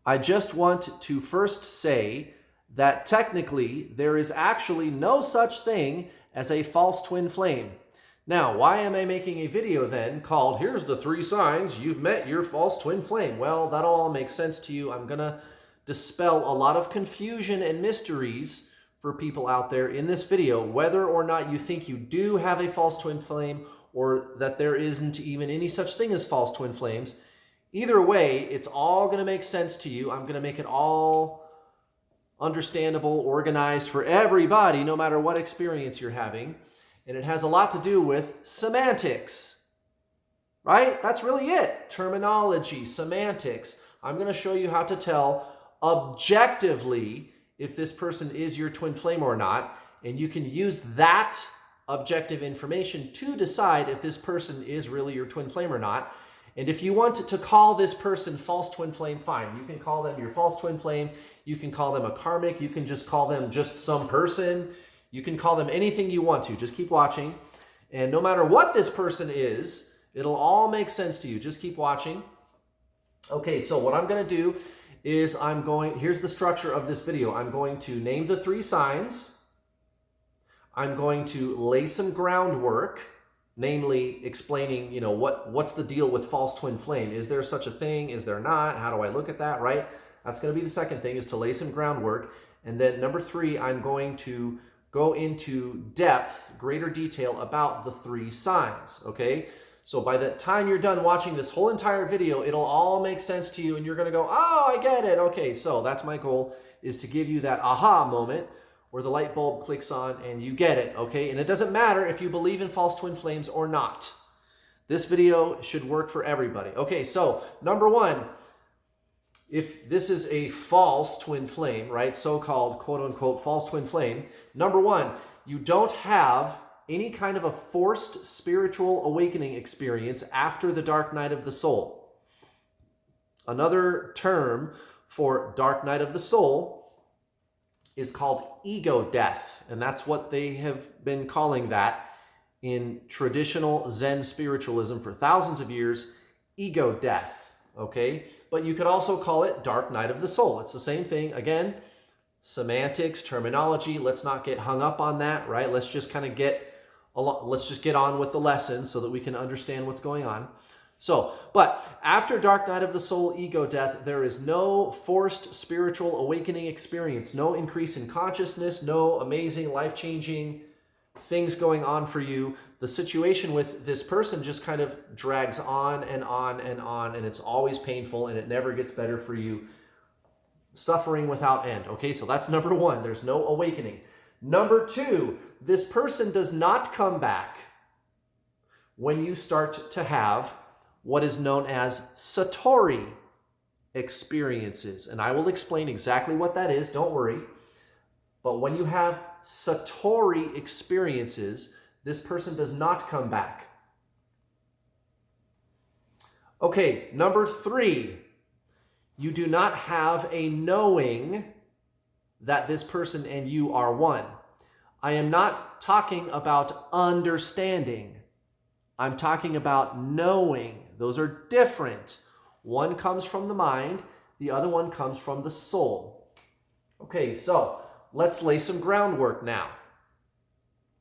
I just want to first say that technically there is actually no such thing as a false twin flame. Now, why am I making a video then called "Here's the 3 signs you've met your false twin flame"? Well, that'll all make sense to you. I'm going to dispel a lot of confusion and mysteries for people out there in this video, whether or not you think you do have a false twin flame or that there isn't even any such thing as false twin flames. Either way, it's all going to make sense to you. I'm going to make it all understandable, organized for everybody, no matter what experience you're having. And it has a lot to do with semantics, right? That's really it. Terminology, semantics. I'm going to show you how to tell objectively if this person is your twin flame or not. And you can use that objective information to decide if this person is really your twin flame or not. And if you want to call this person false twin flame, fine. You can call them your false twin flame. You can call them a karmic. You can just call them just some person. You can call them anything you want to. Just keep watching. And no matter what this person is, it'll all make sense to you. Just keep watching. Okay, so what I'm going to do is here's the structure of this video. I'm going to name the 3 signs. I'm going to lay some groundwork, namely explaining, what's the deal with false twin flame? Is there such a thing? Is there not? How do I look at that, right? That's going to be the second thing, is to lay some groundwork. And then number 3, I'm going to go into depth, greater detail about the 3 signs, okay? So by the time you're done watching this whole entire video, it'll all make sense to you and you're going to go, oh, I get it. Okay, so that's my goal, is to give you that aha moment where the light bulb clicks on and you get it, okay? And it doesn't matter if you believe in false twin flames or not. This video should work for everybody. Okay, so number 1, if this is a false twin flame, right, so-called quote-unquote false twin flame, number 1, you don't have any kind of a forced spiritual awakening experience after the dark night of the soul. Another term for dark night of the soul is called ego death, and that's what they have been calling that in traditional Zen spiritualism for thousands of years, ego death, okay? But you could also call it dark night of the soul. It's the same thing. Again, semantics, terminology, let's not get hung up on that, right? Let's just kind of let's just get on with the lesson so that we can understand what's going on. So, but after dark night of the soul, ego death, there is no forced spiritual awakening experience, no increase in consciousness, no amazing life-changing things going on for you. The situation with this person just kind of drags on and on and on, and it's always painful and it never gets better for you. Suffering without end. Okay, so that's number 1. There's no awakening. Number 2, this person does not come back when you start to have what is known as Satori experiences. And I will explain exactly what that is, don't worry. But when you have Satori experiences, this person does not come back. Okay, number 3, you do not have a knowing that this person and you are one. I am not talking about understanding. I'm talking about knowing. Those are different. One comes from the mind, the other one comes from the soul. Okay, so let's lay some groundwork now.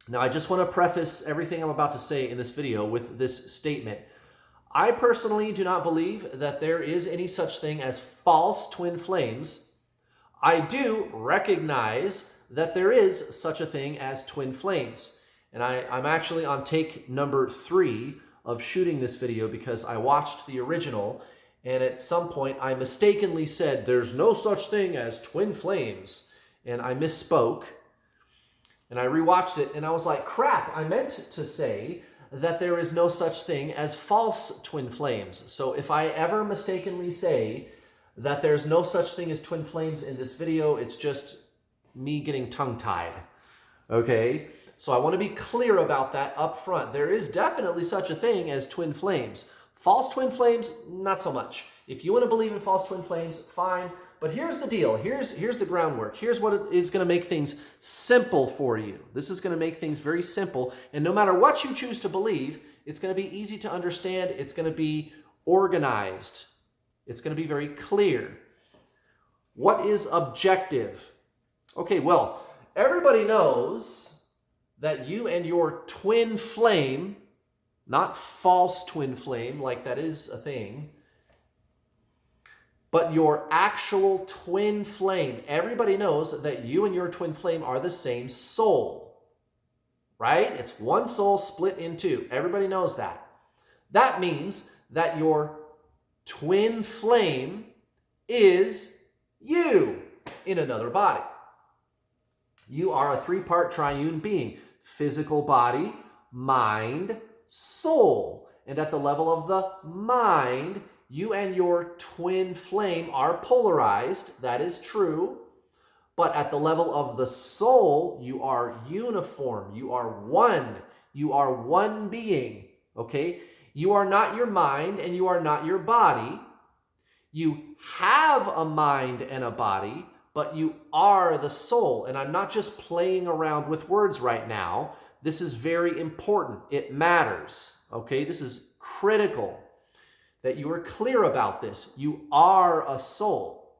Now, I just want to preface everything I'm about to say in this video with this statement. I personally do not believe that there is any such thing as false twin flames. I do recognize that there is such a thing as twin flames. And I'm actually on take number 3 of shooting this video because I watched the original, and at some point I mistakenly said there's no such thing as twin flames, and I misspoke. And I rewatched it and I was like, crap, I meant to say that there is no such thing as false twin flames. So if I ever mistakenly say that there's no such thing as twin flames in this video, it's just me getting tongue-tied, okay? So I want to be clear about that up front. There is definitely such a thing as twin flames. False twin flames, not so much. If you want to believe in false twin flames, fine. But here's the deal. Here's the groundwork. Here's what is going to make things simple for you. This is going to make things very simple. And no matter what you choose to believe, it's going to be easy to understand. It's going to be organized. It's going to be very clear. What is objective? Okay, well, everybody knows that you and your twin flame, not false twin flame, like that is a thing, but your actual twin flame. Everybody knows that you and your twin flame are the same soul, right? It's one soul split in two. Everybody knows that. That means that your twin flame is you in another body. You are a three-part triune being: physical body, mind, soul. And at the level of the mind, you and your twin flame are polarized. That is true. But at the level of the soul, you are uniform. You are one. You are one being. Okay? You are not your mind and you are not your body. You have a mind and a body, but you are the soul. And I'm not just playing around with words right now. This is very important. It matters. Okay? This is critical that you are clear about this. You are a soul.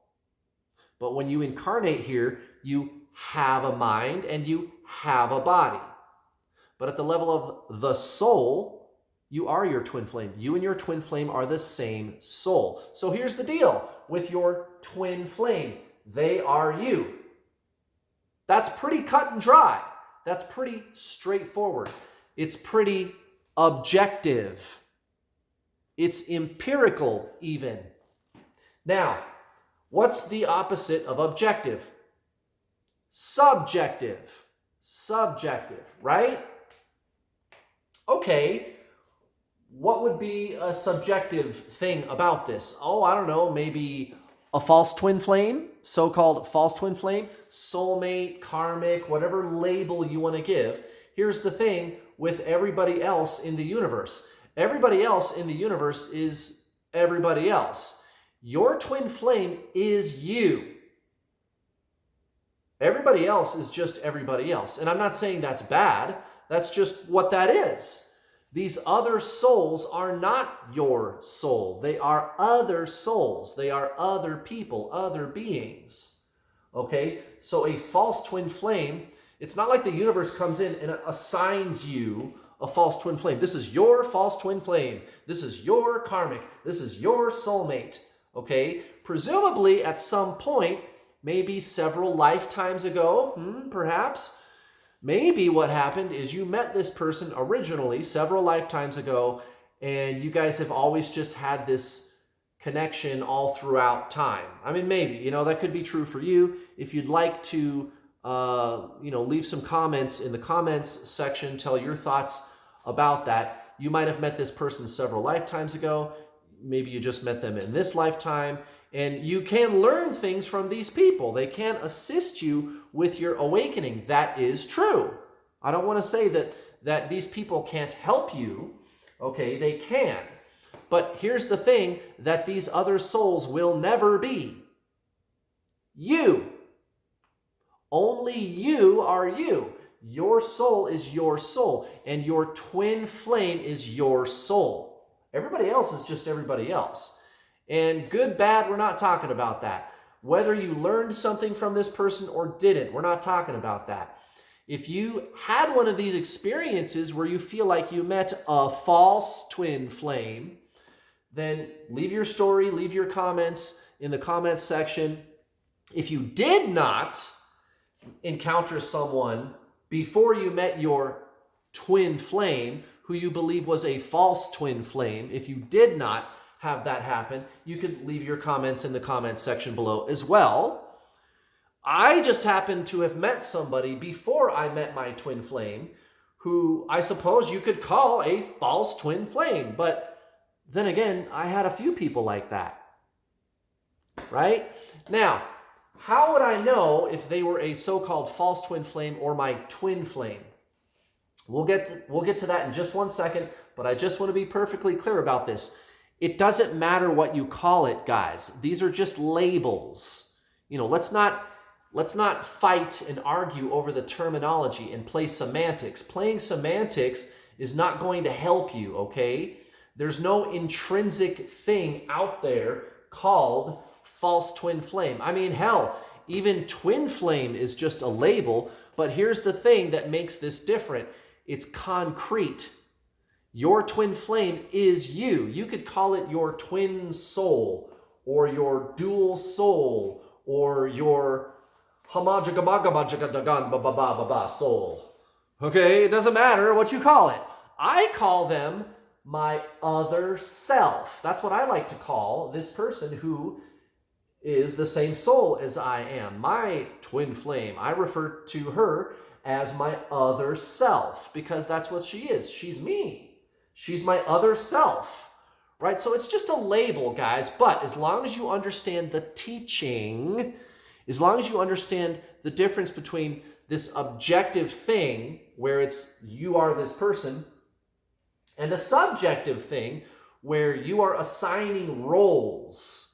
But when you incarnate here, you have a mind and you have a body. But at the level of the soul, you are your twin flame. You and your twin flame are the same soul. So here's the deal with your twin flame. They are you. That's pretty cut and dry. That's pretty straightforward. It's pretty objective. It's empirical even. Now, what's the opposite of objective? Subjective. Subjective, right? Okay. What would be a subjective thing about this? Oh, I don't know, maybe a false twin flame, so-called false twin flame, soulmate, karmic, whatever label you want to give. Here's the thing with everybody else in the universe. Everybody else in the universe is everybody else. Your twin flame is you. Everybody else is just everybody else. And I'm not saying that's bad. That's just what that is. These other souls are not your soul. They are other souls. They are other people, other beings. Okay? So a false twin flame, it's not like the universe comes in and assigns you a false twin flame. This is your false twin flame. This is your karmic. This is your soulmate. Okay? Presumably at some point, maybe several lifetimes ago, perhaps, maybe what happened is you met this person originally several lifetimes ago, and you guys have always just had this connection all throughout time. I mean, maybe, that could be true for you. If you'd like to, leave some comments in the comments section, tell your thoughts about that. You might have met this person several lifetimes ago. Maybe you just met them in this lifetime. And you can learn things from these people. They can assist you with your awakening. That is true. I don't want to say that these people can't help you. Okay, they can. But here's the thing that these other souls will never be. You. Only you are you. Your soul is your soul. And your twin flame is your soul. Everybody else is just everybody else. And good, bad, we're not talking about that. Whether you learned something from this person or didn't, we're not talking about that. If you had one of these experiences where you feel like you met a false twin flame, then leave your story, leave your comments in the comments section. If you did not encounter someone before you met your twin flame who you believe was a false twin flame, if you did not have that happen, you could leave your comments in the comments section below as well. I just happened to have met somebody before I met my twin flame who I suppose you could call a false twin flame. But then again, I had a few people like that, right? Now, how would I know if they were a so-called false twin flame or my twin flame? We'll get to that in just one second, but I just want to be perfectly clear about this. It doesn't matter what you call it, guys. These are just labels. Let's not fight and argue over the terminology and play semantics. Playing semantics is not going to help you, okay? There's no intrinsic thing out there called false twin flame. I mean, hell, even twin flame is just a label, but here's the thing that makes this different. It's concrete. Your twin flame is you. You could call it your twin soul, or your dual soul, or your soul. Okay, it doesn't matter what you call it. I call them my other self. That's what I like to call this person who is the same soul as I am. My twin flame. I refer to her as my other self because that's what she is. She's me. She's my other self. Right? So it's just a label, guys. But as long as you understand the teaching, as long as you understand the difference between this objective thing where it's you are this person and a subjective thing where you are assigning roles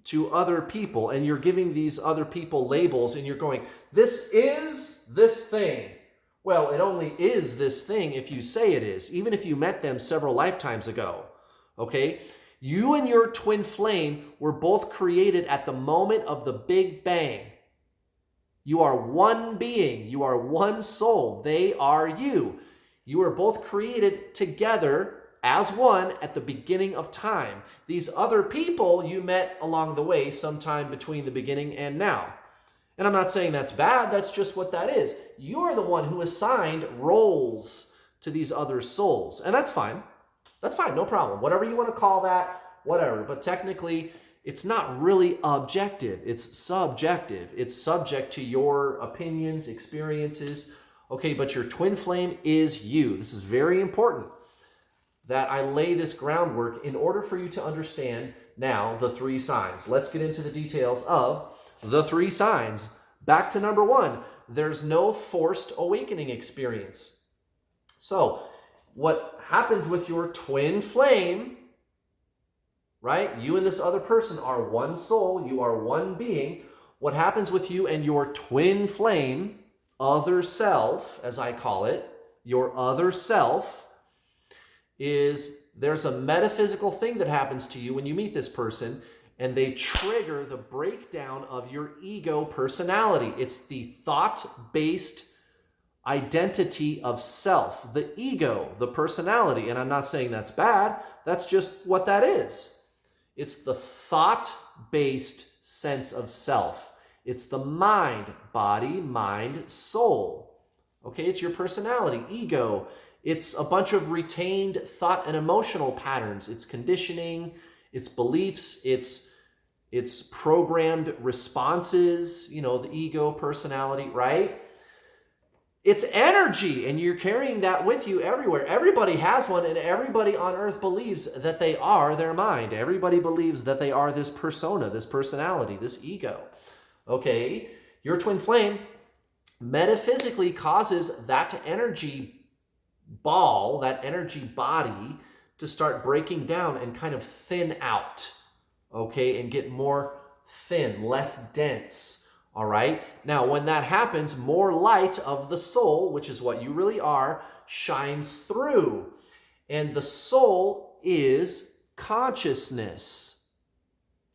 to other people and you're giving these other people labels and you're going, this is this thing. Well, it only is this thing if you say it is, even if you met them several lifetimes ago. Okay? You and your twin flame were both created at the moment of the Big Bang. You are one being. You are one soul. They are you. You are both created together as one at the beginning of time. These other people you met along the way sometime between the beginning and now. And I'm not saying that's bad. That's just what that is. You are the one who assigned roles to these other souls. And that's fine. That's fine. No problem. Whatever you want to call that, whatever. But technically, it's not really objective. It's subjective. It's subject to your opinions, experiences. Okay, but your twin flame is you. This is very important that I lay this groundwork in order for you to understand now the three signs. Let's get into the details of the three signs. Back to number one, there's no forced awakening experience. So what happens with your twin flame, right? You and this other person are one soul. You are one being. What happens with you and your twin flame, other self, as I call it, your other self, is there's a metaphysical thing that happens to you when you meet this person, and they trigger the breakdown of your ego personality. It's the thought-based identity of self, the ego, the personality. And I'm not saying that's bad. That's just what that is. It's the thought-based sense of self. It's the mind, body, mind, soul. Okay, it's your personality, ego. It's a bunch of retained thought and emotional patterns. It's conditioning, it's beliefs, it's programmed responses, you know, the ego, personality, right? It's energy, and you're carrying that with you everywhere. Everybody has one, and everybody on earth believes that they are their mind. Everybody believes that they are this persona, this personality, this ego. Okay? Your twin flame metaphysically causes that energy ball, that energy body, to start breaking down and kind of thin out, okay, and get more thin, less dense, all right? Now, when that happens, more light of the soul, which is what you really are, shines through. And the soul is consciousness.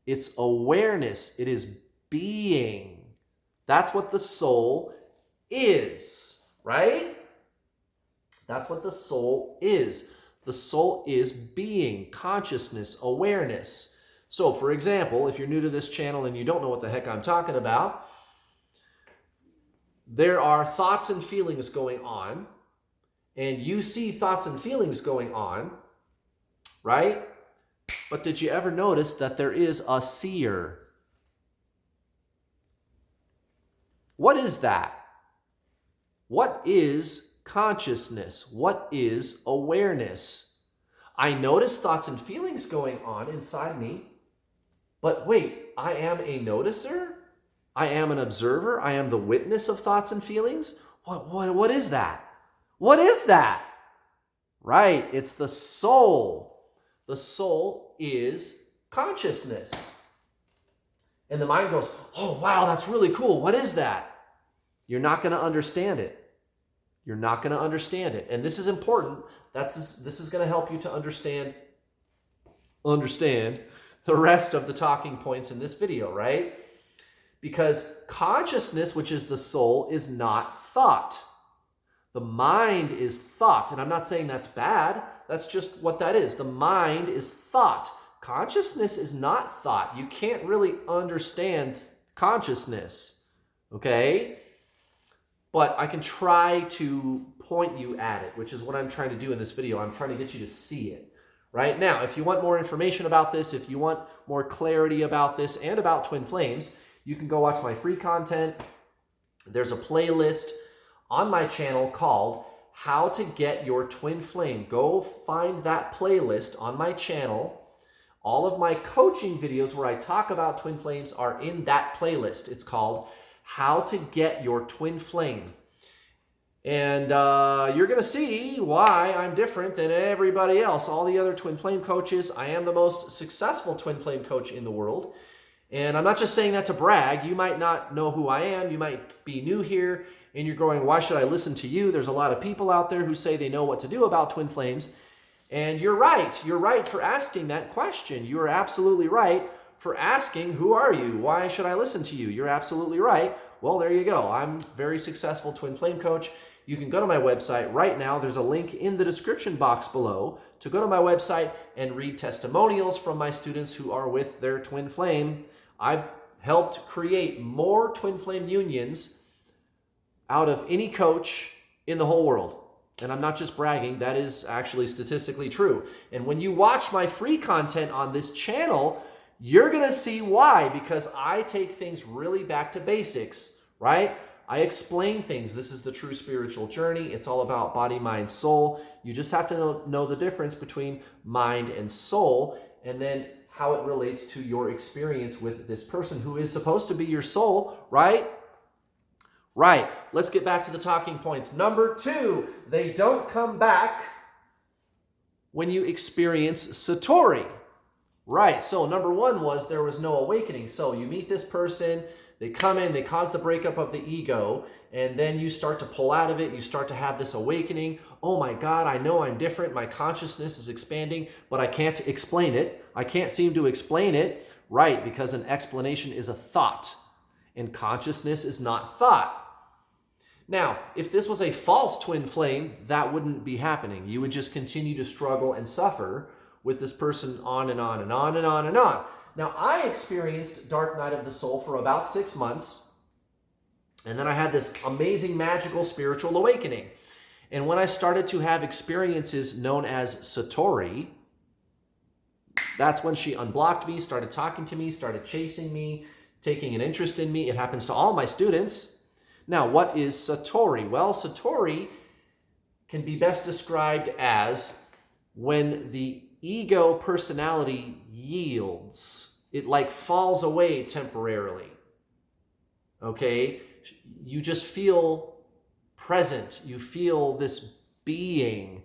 It's awareness. It is being. That's what the soul is, right? That's what the soul is. The soul is being, consciousness, awareness. So, for example, if you're new to this channel and you don't know what the heck I'm talking about, there are thoughts and feelings going on, and you see thoughts and feelings going on, right? But did you ever notice that there is a seer? What is that? What is consciousness? What is awareness? I notice thoughts and feelings going on inside me, but wait, I am a noticer? I am an observer? I am the witness of thoughts and feelings? What is that? What is that? Right, it's the soul. The soul is consciousness. And the mind goes, oh, wow, that's really cool. What is that? You're not going to understand it. You're not going to understand it. And this is important. This is going to help you to understand the rest of the talking points in this video, right? Because consciousness, which is the soul, is not thought. The mind is thought. And I'm not saying that's bad. That's just what that is. The mind is thought. Consciousness is not thought. You can't really understand consciousness, okay? But I can try to point you at it, which is what I'm trying to do in this video. I'm trying to get you to see it. Right now, if you want more information about this, if you want more clarity about this and about twin flames, you can go watch my free content. There's a playlist on my channel called How to Get Your Twin Flame. Go find that playlist on my channel. All of my coaching videos where I talk about twin flames are in that playlist. It's called How to Get Your Twin Flame. And you're going to see why I'm different than everybody else. All the other twin flame coaches, I am the most successful twin flame coach in the world. And I'm not just saying that to brag. You might not know who I am. You might be new here and you're going, why should I listen to you? There's a lot of people out there who say they know what to do about twin flames. And you're right. You're right for asking that question. You are absolutely right for asking, who are you? Why should I listen to you? You're absolutely right. Well, there you go. I'm a very successful twin flame coach. You can go to my website right now. There's a link in the description box below to go to my website and read testimonials from my students who are with their twin flame. I've helped create more twin flame unions out of any coach in the whole world. And I'm not just bragging, that is actually statistically true. And when you watch my free content on this channel, you're going to see why, because I take things really back to basics, right? I explain things. This is the true spiritual journey. It's all about body, mind, soul. You just have to know the difference between mind and soul, and then how it relates to your experience with this person who is supposed to be your soul, right? Right. Let's get back to the talking points. Number 2, they don't come back when you experience Satori. Right. So number 1 was there was no awakening. So you meet this person, they come in, they cause the breakup of the ego, and then you start to pull out of it. You start to have this awakening. Oh my God, I know I'm different. My consciousness is expanding, but I can't explain it. I can't seem to explain it. Right, because an explanation is a thought, and consciousness is not thought. Now, if this was a false twin flame, that wouldn't be happening. You would just continue to struggle and suffer with this person on and on and on and on and on. Now, I experienced Dark Night of the Soul for about 6 months, and then I had this amazing, magical, spiritual awakening. And when I started to have experiences known as Satori, that's when she unblocked me, started talking to me, started chasing me, taking an interest in me. It happens to all my students. Now, what is Satori? Well, Satori can be best described as when the ego personality yields. It like falls away temporarily. Okay? You just feel present. You feel this being.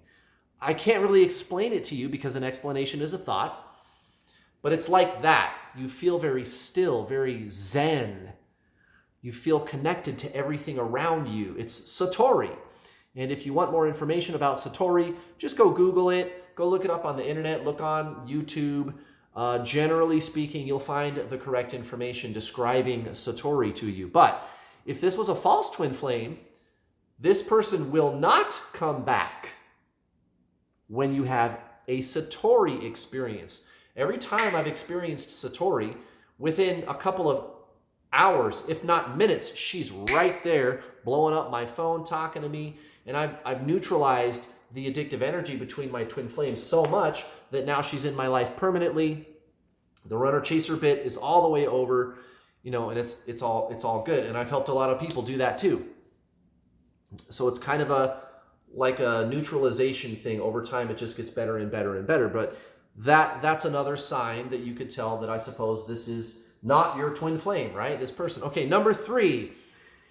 I can't really explain it to you because an explanation is a thought, but it's like that. You feel very still, very zen. You feel connected to everything around you. It's Satori. And if you want more information about Satori, just go Google it. Go look it up on the internet. Look on YouTube. Generally speaking, you'll find the correct information describing Satori to you. But if this was a false twin flame, this person will not come back when you have a Satori experience. Every time I've experienced Satori, within a couple of hours, if not minutes, she's right there blowing up my phone, talking to me, and I've neutralized the addictive energy between my twin flames so much that now she's in my life permanently. The runner chaser bit is all the way over, you know, and it's all good. And I've helped a lot of people do that too. So it's kind of like a neutralization thing. Over time, it just gets better and better and better. But that's another sign that you could tell that I suppose this is not your twin flame, right? This person. Okay, number 3,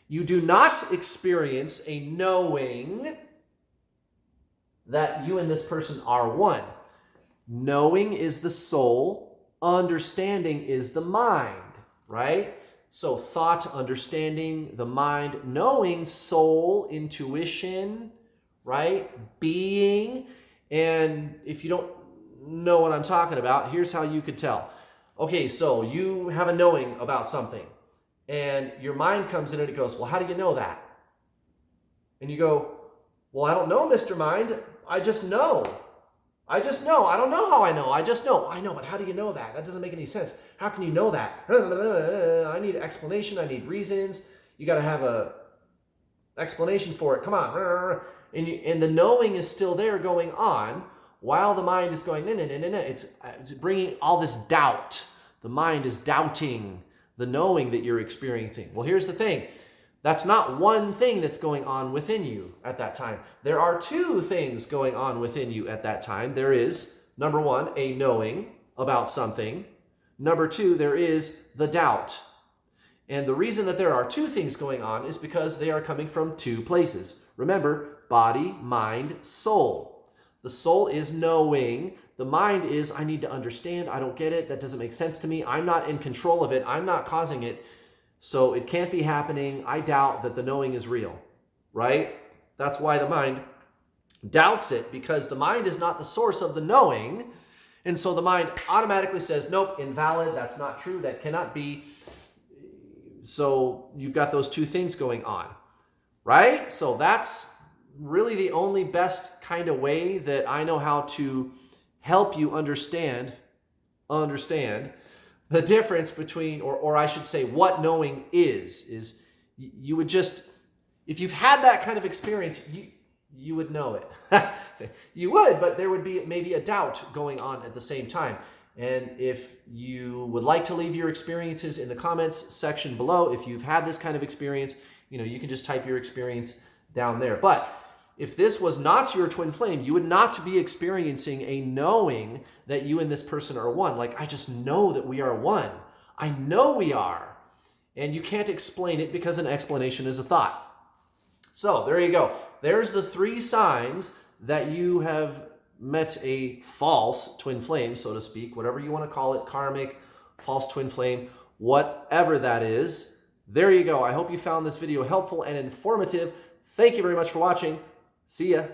you do not experience a knowing that you and this person are one. Knowing is the soul, understanding is the mind, right? So thought, understanding, the mind, knowing, soul, intuition, right? Being. And if you don't know what I'm talking about, here's how you could tell. Okay, so you have a knowing about something, and your mind comes in and it goes, well, how do you know that? And you go, well, I don't know, Mr. Mind. I just know. I just know. I don't know how I know. I just know. I know, but how do you know that? That doesn't make any sense. How can you know that? I need explanation. I need reasons. You got to have a explanation for it. Come on. And the knowing is still there going on while the mind is going, no, no, no, no, no. It's bringing all this doubt. The mind is doubting the knowing that you're experiencing. Well, here's the thing. That's not one thing that's going on within you at that time. There are two things going on within you at that time. There is, number one, a knowing about something. Number two, there is the doubt. And the reason that there are two things going on is because they are coming from two places. Remember, body, mind, soul. The soul is knowing. The mind is, I need to understand. I don't get it. That doesn't make sense to me. I'm not in control of it. I'm not causing it. So it can't be happening. I doubt that the knowing is real, right? That's why the mind doubts it, because the mind is not the source of the knowing. And so the mind automatically says, nope, invalid. That's not true. That cannot be. So you've got those two things going on, right? So that's really the only best kind of way that I know how to help you understand the difference between, or I should say what knowing is you would just, if you've had that kind of experience, you would know it. You would, but there would be maybe a doubt going on at the same time. And if you would like to leave your experiences in the comments section below, if you've had this kind of experience, you can just type your experience down there. But if this was not your twin flame, you would not be experiencing a knowing that you and this person are one. Like, I just know that we are one. I know we are. And you can't explain it because an explanation is a thought. So there you go. There's the three signs that you have met a false twin flame, so to speak, whatever you want to call it, karmic, false twin flame, whatever that is. There you go. I hope you found this video helpful and informative. Thank you very much for watching. See ya.